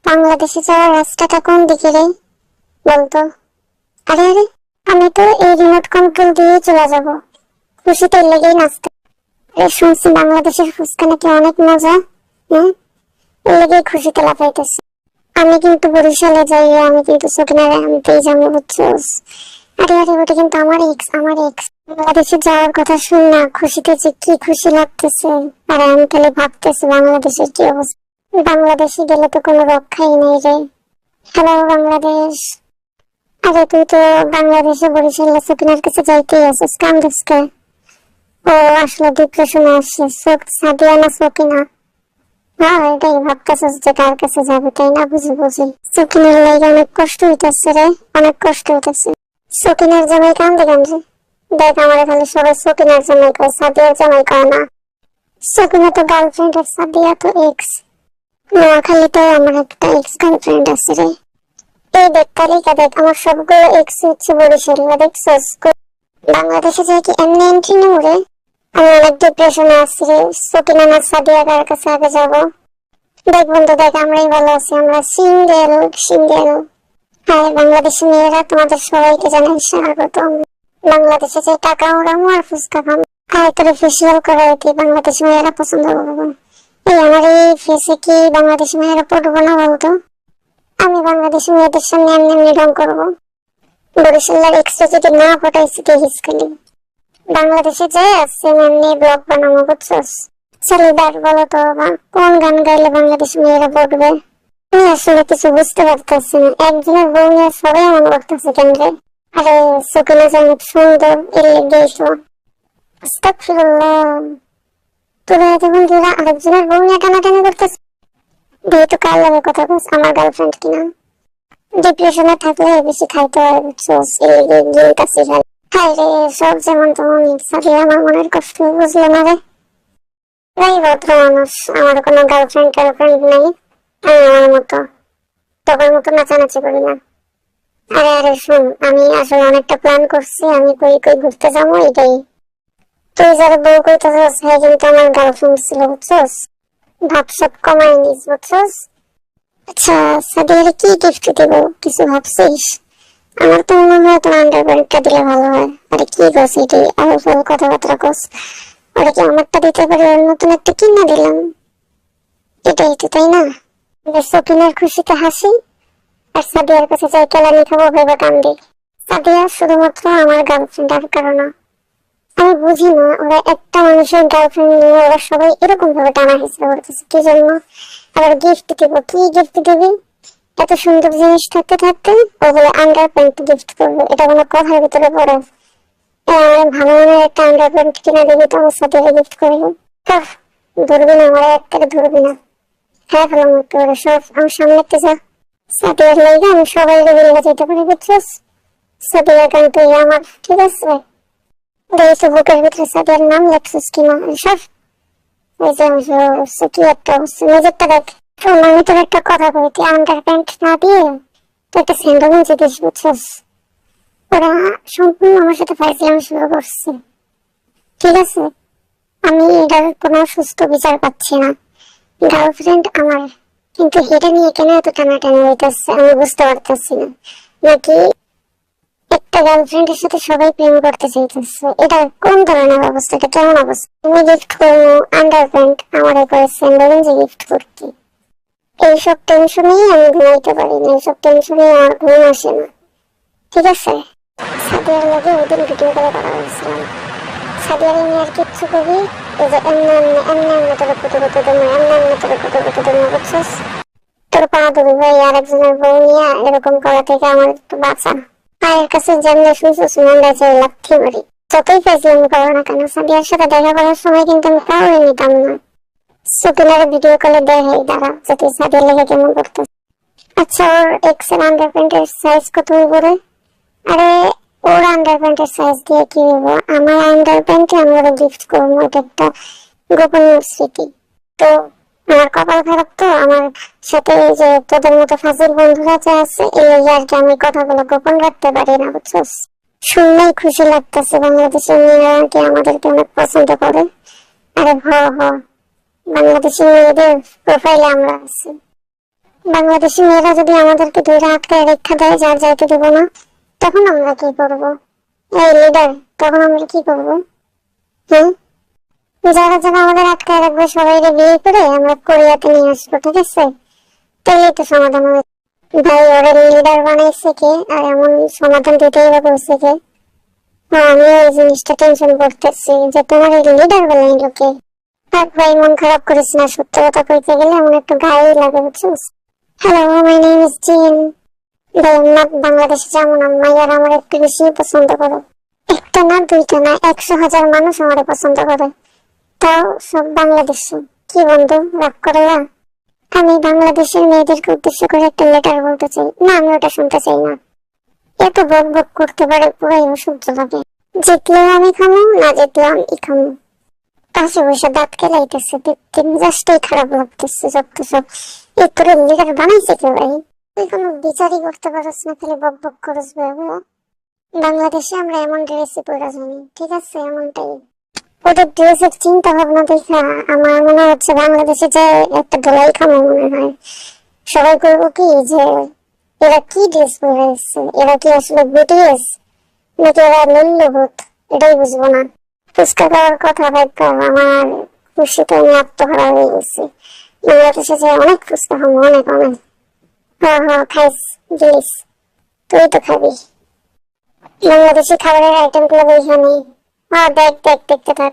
বাংলাদেশে যাওয়ার রাস্তাটা কোন দিকে রে বলতো? আরে আরে, আমি তো এই রিমোট কন্ট্রোল দিয়ে চলে যাব, খুশিতে লেগেই নাচতে। শুনছি বাংলাদেশের ফুচকা নাকি অনেক মজা। হ্যাঁ, এর লেগেই খুশিতে লাফাইতেছে। আমি কিন্তু বরিশালে যাই, আমি কিন্তু সকিনারে আনতেই যাবো, বুঝছোস? আরে আরে, ওটা কিন্তু আমার এক্স বাংলাদেশে যাওয়ার কথা শুন না, খুশিতে যে কি খুশি লাগতেছে। আর আমি তাহলে ভাবতেছি বাংলাদেশের কি অবস্থা। বাংলাদেশে গেলে তো কোনো রক্ষাই নেই রে। হ্যালো বাংলাদেশ। আরে তুই তো বাংলাদেশে বরিশালে সকিনার কাছে যাইতেই আছিস, কান্দুসকে। ও আসলে ডিপ্রেশনে আসছে, সাদিয়া না সকিনা? হ্যাঁ, এটাই ভাবতেছিস যে কার কাছে যাবে, তাই না? বুঝি বুঝি, সকিনার লাগে অনেক কষ্ট হইতেছে রে, অনেক কষ্ট হইতেছে। সকিনার জামাই কান্দে কান্দে। দেখ, আমার খালি সবাই সকিনার জামাই কয়, সাদিয়ার জামাই কয় না। সকিনা তো গার্লফ্রেন্ড আর সাদিয়া তো এক্স। নোয়াখালীতে আমার একটা এক্স গার্লফ্রেন্ড আছে রে। এই দেখ তালিকা দেখ, আমার সবগুলো এক্স হচ্ছে বরিশালীরা, দেখছস? বাংলাদেশে যাই কি এমনি এন্ট্রি নেব রে? আমি অনেক ডিপ্রেশনে আছি রে। সকিনা না সাদিয়া কার কাছে আগে যাবো? দেখ বন্ধু দেখ, আমরাই ভালো আছি, আমরা সিঙ্গেল সিঙ্গেল। হ্যাঁ, বাংলাদেশি মেয়েরা তোমাদের সবাইকে জানাই স্বাগতম। বাংলাদেশে যে টাকা ওড়ামো আর ফুচকা খামো, আর তোরে ফেসিয়াল করা হইতে বাংলাদেশি মেয়েরা পছন্দ করবো। এই আমার এই ফেসে কি বাংলাদেশি মেয়েরা পড়বো না বলতো? আমি বাংলাদেশি মেয়েদের সামনে এমনি এমনি রং করবো? বরিশালের এক্সট্রা যদি না ফটাইছি দেখিস খালি। বাংলাদেশে যাই আসছে এমনি ব্লগ বানাবো, বুঝছস? চালিদার বলো তো বাবা, কোন গান গাইলে বাংলাদেশি মেয়েরা পড়বে? আমি আসলে কিছু বুঝতে পারতেছি না। একজনের বউ নিয়ে সবাই এমন করতেছে কেন রে? আরে সকিনা যে অনেক সুন্দর, এর লেগেই তো। আস্তাগফিরুল্লাহ, তোরা এত বন্ধুরা আরেকজনের বউ নিয়ে টানাটানি করতেছে। বিয়ে তো কার লাগে কথা বলছ, আমার গার্লফ্রেন্ড কিনা? ডিপ্রেশনে থাকলে বেশি খাইতে হয়, বুঝছস? এর লেগে গিয়ে কাছে ফেল। হায় রে, সব যেমন তেমন সাথে আমার মনের কষ্ট বুঝলো না রে। এই ভদ্র মানুষ, আমার কোনো গার্লফ্রেন্ড নেই। আমি আমার মতো তোর মতো নাচানাচি করি না। আরে আরে শুন, আমি আসলে অনেকটা প্ল্যান করছি, আমি কই কই ঘুরতে যাবো এটাই। তুই যারা বউ কইতেছস, হ্যাঁ কিন্তু আমার গার্লফ্রেন্ড ছিল, বুঝছস? ভাব সব কমাই নিস, বুঝছস? আচ্ছা, সাদিয়ারে কি গিফট দেবো কিছু ভাবছিস? আমার তো মনে হয় তোর আন্ডারপ্যান্টটা দিলে ভালো হয়। আরে কি কস এটাই, আরো ফল কথাবার্তা কস। ওরা কি আমারটা দিতে পারে, ওর নতুন একটা কিনা দিলাম, এটাই তো, তাই না? সকিনার খুশিতে হাসি, আর সাদিয়ার কাছে যাই কেলানি খাবো ভেবে কান্দি। সাদিয়া শুধুমাত্র আমার গার্লফ্রেন্ড, আর কারণ না। আমি বুঝি না, ওরা একটা মানুষের গার্লফ্রেন্ড নিয়ে ওরা সবাই এরকম ভাবে টানা হেসড়ে করতেছে কি জন্য? আবার গিফট দিব, কি গিফট দিবি? এত সুন্দর জিনিস থাকতে থাকতে ও বলে আন্ডার প্যান্ট গিফট করবে, এটা কোনো কথার ভিতরে পড়ে? আমার ভালো মনে একটা আন্ডার প্যান্ট কিনা দিবি তো আমার সাথে গিফট করবো? ধরবি না, আমার এক থেকে ধরবি না। হ্যাঁ ভালো মতো ওরা সব আমার সামনে যা। সাদিয়ার লাইগা আমি সবাই মিলে যেতে পারি, বুঝছিস? সাদিয়া গান তুই আমার, ঠিক আছে? দেখি বুকের ভিতরে সাদিয়ার নাম লেখছিস কিনা সব। ওই যে কি একটা অবস্থা, নিজেরটা দেখ। শোন, আমি তোর একটা কথা বলি, তুই আন্ডার প্যান্ট না দিয়ে তুই একটা স্যান্ডো গেঞ্জি দিস, বুঝছিস? ওরা সম্পূর্ণ আমার সাথে ফাইজলামি শুরু করছে, ঠিক আছে? আমি এটার কোনো সুস্থ বিচার পাচ্ছি না। গার্লফ্রেন্ড আমার, কিন্তু এটা নিয়ে কেন এত টানাটানি হইতেছে আমি বুঝতে পারতেছি না। নাকি একটা গার্লফ্রেন্ডের সাথে সবাই প্রেম করতে চাইতেছে? এটা কোন ধরনের অবস্থা, এটা কেমন অবস্থা? আমি গিফট করবো আন্ডার প্যান্ট, আমার একবার স্যান্ডো গেঞ্জি গিফট করতে। এইসব টেনশনেই আমি ঘুমাইতে পারি না, এইসব টেনশনে আমার ঘুম আসে না, ঠিক আছে? সাদিয়ার লগে ওই দিন ভিডিও করে কথা বলছিলাম। সাদিয়ার নিয়ে আর কিচ্ছু করি, এই যে এমনি এমনি এমনি এমনি তোর কুতু কুতু দেবো, এমনি এমনি তোর কুতু কুতু দেবো, বুঝছিস? তোর পা ধরি ভাই, আরেকজনের বউ নিয়ে এরকম করা থেকে আমার একটু বাঁচা। পায়ের কাছে যেমনি শুনছিস মন্ডা চাই লাথি মারি। যতই ফেসলামি করো না কেন, সাদিয়ার সাথে দেখা করার সময় কিন্তু আমি কাউরে নিতাম না। সুকিনার ভিডিও কলে দেখাই দাঁড়া, যদি সাদিয়ার লেগে কেমন করতো। আচ্ছা, ওর এক্স এর আন্ডার প্যান্টের সাইজ কত করে? আরে ওর আন্ডার প্যান্টের সাইজ দিয়ে কি হইব? আমার আন্ডার প্যান্টে আমি ওরা গিফট করবো, এটা একটা গোপনীয় স্মৃতি। তো আমার কপাল খারাপ তো, আমার সাথে এই যে তোদের মতো ফাজিল বন্ধুরা যে আছে, এই আর কি আমি কথাগুলো গোপন রাখতে পারি না, বুঝছস? শুনলেই খুশি লাগতেছে, বাংলাদেশের মেয়েরা কি আমাদেরকে অনেক পছন্দ করে। আরে হ হ, বাংলাদেশের মেয়েদের প্রোফাইলে আমরা আছি। বাংলাদেশি মেয়েরা যদি আমাদেরকে ধরে আটকায় রেখা দেয়, যার যাইতে দেবো না, তখন আমরা কি করবো? এই লিডার, তখন আমরা কি করবো? হ্যাঁ, যারা যারা আমাদের আটকায় রাখবে সবাই বিয়ে করে আমরা কোরিয়াতে নিয়ে আসবো, ঠিক আছে? তাইলেই তো সমাধান হবে। ভাই, ওরা লিডার বানাইছে কে, আর এমন সমাধান দিতেই বা বলছে কে? আমি এই জিনিসটা টেনশন করতেছি যে তোমার এই লিডার বানাই লোকে। থাক ভাই, মন খারাপ করিস না, সত্য কথা কইতে গেলে এমন একটু গায়ে লাগে, বুঝছিস? হ্যালো, মাই নেম ইজ জিন। বাংলাদেশে যেমন মাইয়ার আমার একটু বেশি পছন্দ করে। একটা না, দুইটা না, 100,000 মানুষ আমার পছন্দ করে, তাও সব বাংলাদেশি। কি বন্ধু, রাগ করে না? আমি বাংলাদেশের মেয়েদেরকে উদ্দেশ্য করে একটা লেটার বলতে চাই। না, আমি ওটা শুনতে চাই না। এত বক বক করতে পারে, পুরাই অসহ্য লাগে। জিতলেও আমি খামো, না জিতলেও আমি খামো। পাশে বসে দাঁত কেলাইতেছে, দেখতে মেজাজটাই খারাপ লাগতেছে। যত সব এই তোরে লিডার বানাইছে কে ভাই? তুই কোনো বিচারই করতে পারছ না, খালি বক বক করস বাবু। বাংলাদেশে আমরা এমন ড্রেসই পরে জানি, ঠিক আছে? এমনটাই ওদের ড্রেসের চিন্তা ভাবনা দেখা আমার মনে হচ্ছে বাংলাদেশে যে একটা ধোলাই খামো মনে হয়। সবাই করবো কি যে এরা কি ড্রেস পরে এসছে, এরা কি আসলে বিটিএস নাকি এরা মূল্যবোধ, এটাই বুঝবো না। ফুচকা খাওয়ার কথা ভাবতে আমার খুশিতে আমি আত্মহারা হয়ে গেছি। বাংলাদেশে যে অনেক ফুচকা খাবো, অনেক অনেক। হ্যাঁ হ্যাঁ, খাইস প্লিজ, তুই তো খাবি। বাংলাদেশি খাবারের আইটেম গুলো ওইখানে। হ্যাঁ, দেখ দেখ, দেখতে থাক।